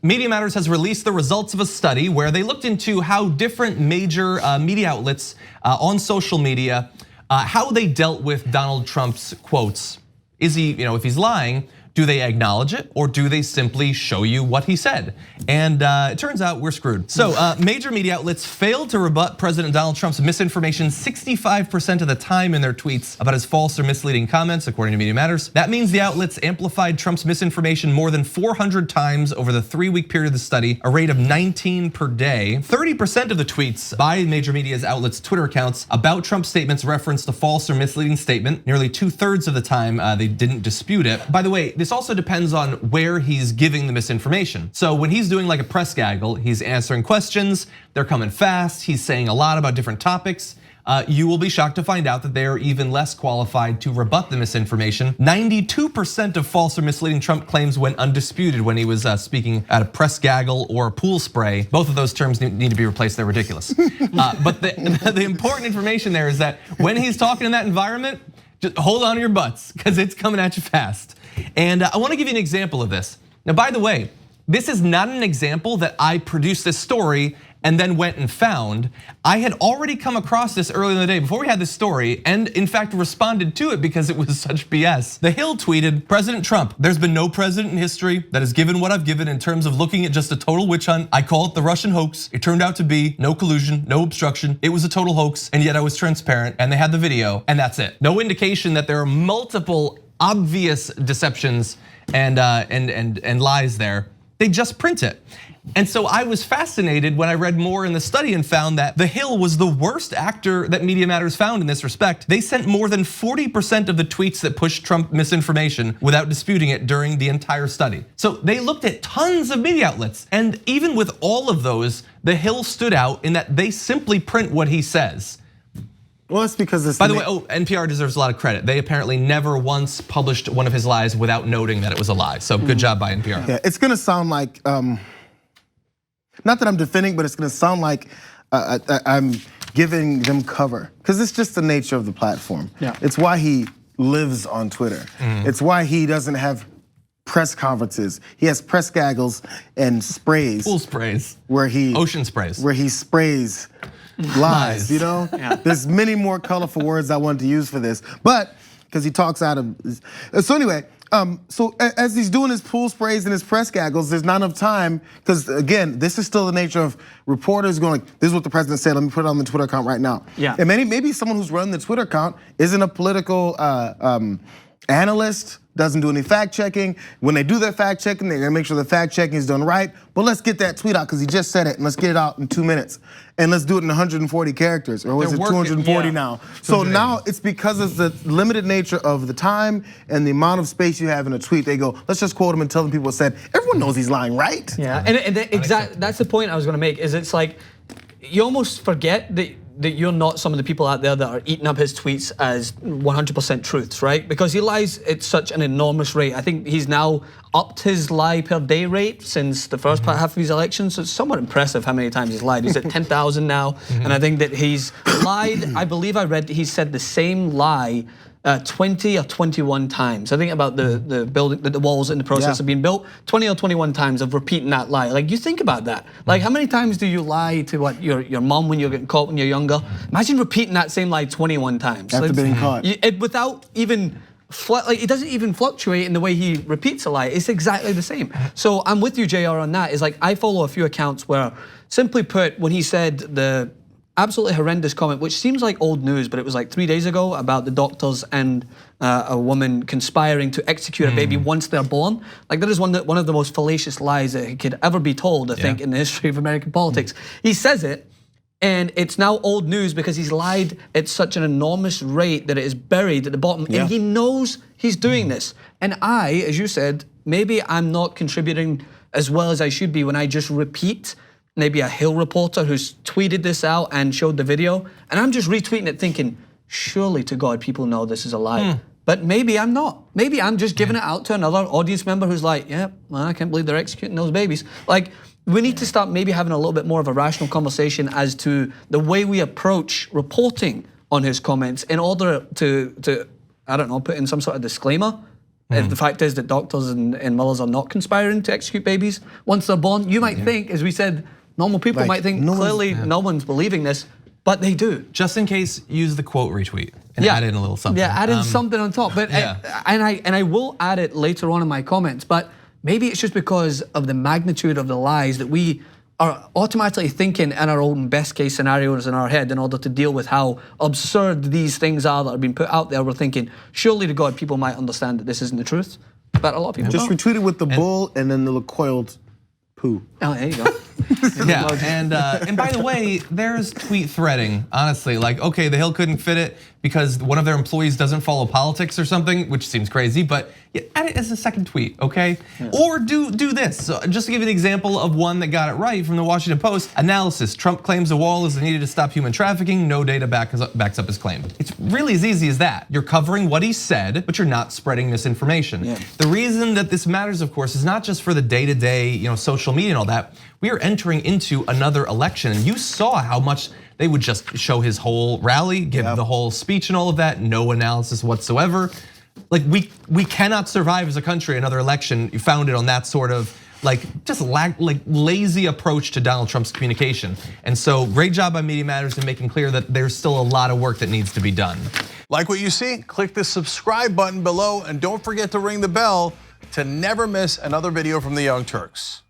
Media Matters has released the results of a study where they looked into how different major media outlets on social media, how they dealt with Donald Trump's quotes. Is he, if he's lying, do they acknowledge it or do they simply show you what he said? And it turns out we're screwed. So major media outlets failed to rebut President Donald Trump's misinformation 65% of the time in their tweets about his false or misleading comments, according to Media Matters. That means the outlets amplified Trump's misinformation more than 400 times over the 3-week period of the study, a rate of 19 per day. 30% of the tweets by major media's outlets' Twitter accounts about Trump's statements referenced a false or misleading statement. Nearly 2/3 of the time they didn't dispute it. By the way, this also depends on where he's giving the misinformation. So when he's doing like a press gaggle, he's answering questions, they're coming fast, he's saying a lot about different topics. You will be shocked to find out that they are even less qualified to rebut the misinformation. 92% of false or misleading Trump claims went undisputed when he was speaking at a press gaggle or a pool spray. Both of those terms need to be replaced, they're ridiculous. But the important information there is that when he's talking in that environment, just hold on to your butts, because it's coming at you fast. And I wanna give you an example of this. Now, by the way, this is not an example that I produced this story and then went and found. I had already come across this earlier in the day before we had this story, and in fact responded to it because it was such BS. The Hill tweeted, President Trump, there's been no president in history that has given what I've given in terms of looking at just a total witch hunt. I call it the Russian hoax. It turned out to be no collusion, no obstruction. It was a total hoax, and yet I was transparent, and they had the video, and that's it. No indication that there are multiple obvious deceptions and lies there. They just print it. And so I was fascinated when I read more in the study and found that The Hill was the worst actor that Media Matters found in this respect. They sent more than 40% of the tweets that pushed Trump misinformation without disputing it during the entire study. So they looked at tons of media outlets, and even with all of those, The Hill stood out in that they simply print what he says. Well, it's because this. By the way, NPR deserves a lot of credit. They apparently never once published one of his lies without noting that it was a lie. So good job by NPR. Yeah, it's gonna sound like, not that I'm defending, but it's gonna sound like I'm giving them cover, because it's just the nature of the platform. Yeah. It's why he lives on Twitter. It's why he doesn't have press conferences. He has press gaggles and sprays. Pool sprays. Ocean sprays. Where he sprays lies, Yeah. There's many more colorful words I wanted to use for this, but because he talks out of. So anyway, so as he's doing his pool sprays and his press gaggles, there's not enough time, because again, this is still the nature of reporters going, this is what the president said, let me put it on the Twitter account right now. Yeah. And maybe someone who's running the Twitter account isn't a political analyst, doesn't do any fact checking. When they do their fact checking, they're gonna make sure the fact checking is done right. But let's get that tweet out because he just said it, and let's get it out in 2 minutes. And let's do it in 140 characters, or was it 240 now? So now it's because of the limited nature of the time and the amount of space you have in a tweet. They go, let's just quote him and tell them people said, everyone knows he's lying, right? Yeah, and that's the point I was gonna make, is it's like, you almost forget that you're not some of the people out there that are eating up his tweets as 100% truths, right? Because he lies at such an enormous rate. I think he's now upped his lie per day rate since the first half of his election. So it's somewhat impressive how many times he's lied. He's at 10,000 now. And I think that he's lied, I believe I read he said the same lie 20 or 21 times. I think about the building, the walls in the process of being built, 20 or 21 times of repeating that lie. Like, you think about that. Like, how many times do you lie to your mom when you're getting caught when you're younger? Imagine repeating that same lie 21 times. After being caught. Without even, like, it doesn't even fluctuate in the way he repeats a lie. It's exactly the same. So I'm with you, Jayar, on that. Is like, I follow a few accounts where, simply put, when he said the absolutely horrendous comment, which seems like old news, but it was like 3 days ago, about the doctors and a woman conspiring to execute a baby once they're born. Like, that is one of the most fallacious lies that could ever be told, I think, in the history of American politics. He says it, and it's now old news because he's lied at such an enormous rate that it is buried at the bottom, and he knows he's doing this. And I, as you said, maybe I'm not contributing as well as I should be when I just repeat maybe a Hill reporter who's tweeted this out and showed the video, and I'm just retweeting it thinking, surely to God people know this is a lie. But maybe I'm not. Maybe I'm just giving it out to another audience member who's like, yeah, well, I can't believe they're executing those babies. Like, we need to start maybe having a little bit more of a rational conversation as to the way we approach reporting on his comments in order to I don't know, put in some sort of disclaimer. The fact is that doctors and mothers are not conspiring to execute babies once they're born. You might think, as we said, normal people might think clearly no one's believing this, but they do. Just in case, use the quote retweet and add in a little something. Yeah, add in something on top. But I will add it later on in my comments. But maybe it's just because of the magnitude of the lies that we are automatically thinking in our own best case scenarios in our head in order to deal with how absurd these things are that are being put out there. We're thinking, surely to God, people might understand that this isn't the truth. But a lot of people just don't. retweet it with the bull and then the coiled poo. Oh, there you go. Yeah, and by the way, there's tweet threading, honestly. Like, okay, the Hill couldn't fit it because one of their employees doesn't follow politics or something, which seems crazy, but add it as a second tweet, okay? Yeah. Or do this. So just to give you an example of one that got it right from the Washington Post. Analysis, Trump claims a wall is needed to stop human trafficking. No data backs up his claim. It's really as easy as that. You're covering what he said, but you're not spreading misinformation. Yeah. The reason that this matters, of course, is not just for the day-to-day social media and all that. We are entering into another election, and you saw how much they would just show his whole rally, give the whole speech and all of that, no analysis whatsoever. Like we cannot survive as a country another election founded on that sort of just lazy approach to Donald Trump's communication. And so great job by Media Matters in making clear that there's still a lot of work that needs to be done. Like what you see? Click the subscribe button below and don't forget to ring the bell to never miss another video from the Young Turks.